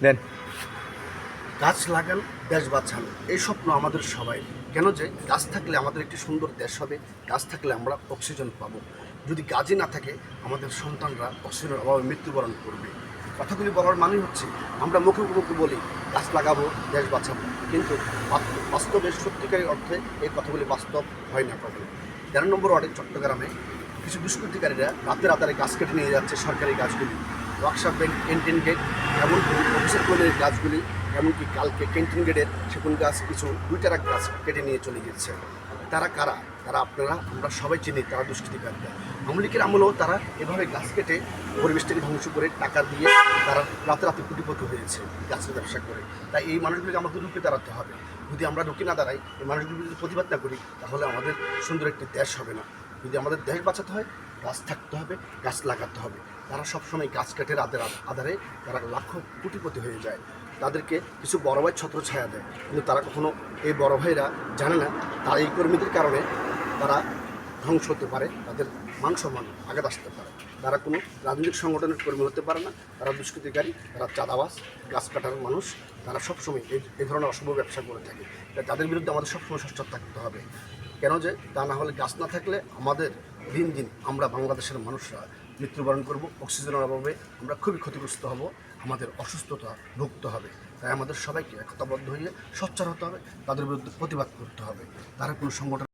দেন। গাছ লাগান, দেশ বাঁচান, এই স্বপ্ন আমাদের সবাই। কেন যে গাছ থাকলে আমাদের একটি সুন্দর দেশ হবে, গাছ থাকলে আমরা অক্সিজেন পাবো। যদি গাছই না থাকে আমাদের সন্তানরা অক্সিজেনের অভাবে মৃত্যুবরণ করবে। কথাগুলি বলার মানে হচ্ছে আমরা মুখে মুখে বলি গাছ লাগাবো, দেশ বাঁচাবো, কিন্তু বাস্তবে সত্যিকারের অর্থে এই কথাগুলি বাস্তব হয় না কখনো। 13 নম্বর ওয়ার্ডে চট্টগ্রামে কিছু দুষ্কৃতিকারীরা রাতের আধারে গাছ কেটে নিয়ে যাচ্ছে সরকারি গাছগুলি, ওয়ার্কশপ ব্যাংক, ক্যান্টিন গেট, এমনকি অফিসের কোলের গাছগুলি, এমনকি কালকে ক্যান্টিন গেটের সেগুন গাছ কিছু 2 টারা গাছ কেটে নিয়ে চলে গেছে। তারা কারা? তারা আপনারা আমরা সবাই চিনি, তারা দুষ্কৃতিকারীরা। আওয়ামী লীগের আমলেও তারা এভাবে গাছ কেটে পরিবেশটাকে ধ্বংস করে টাকা দিয়ে তারা রাতে রাতে কোটিপতি হয়েছে গাছের ব্যবসা করে। তাই এই মানুষগুলিকে আমাদের রুখে দাঁড়াতে হবে। যদি আমরা রুখে না দাঁড়াই, এই মানুষগুলি যদি প্রতিবাদ না করি, তাহলে আমাদের সুন্দর একটি দেশ হবে না। যদি আমাদের দেশ বাঁচাতে হয়, গাছ থাকতে হবে, গাছ লাগাতে হবে। তারা সবসময় গাছ কেটে রাতের আধারে তারা লাখো কোটিপতি হয়ে যায়। তাদেরকে কিছু বড় ভাই ছত্র ছায়া দেয়, কিন্তু তারা কখনো এই বড় ভাইরা জানে না তারা এই কর্মীদের কারণে তারা ধ্বংস হতে পারে, তাদের মান সম্মান আঘাত আসতে পারে। তারা কোনো রাজনৈতিক সংগঠনের কর্মী হতে পারে না, তারা দুষ্কৃতিকারী, তারা চাঁদাবাজ, গাছ কাটার মানুষ। তারা সবসময় এই ধরনের অশুভ ব্যবসা করে থাকে। তাই তাদের বিরুদ্ধে আমাদের সবসময় সোচ্চার থাকতে হবে। কেন যে তা না হলে গাছ না থাকলে আমাদের দিন দিন আমরা বাংলাদেশের মানুষরা মৃত্যুবরণ করব, অক্সিজেনের অভাবে আমরা খুবই ক্ষতিগ্রস্ত হব, আমাদের অসুস্থতা ভুগতে হবে। তাই আমাদের সবাইকে একতাবদ্ধ হয়ে সোচ্চার হতে হবে, তাদের বিরুদ্ধে প্রতিবাদ করতে হবে। তারা কোনো সংগঠন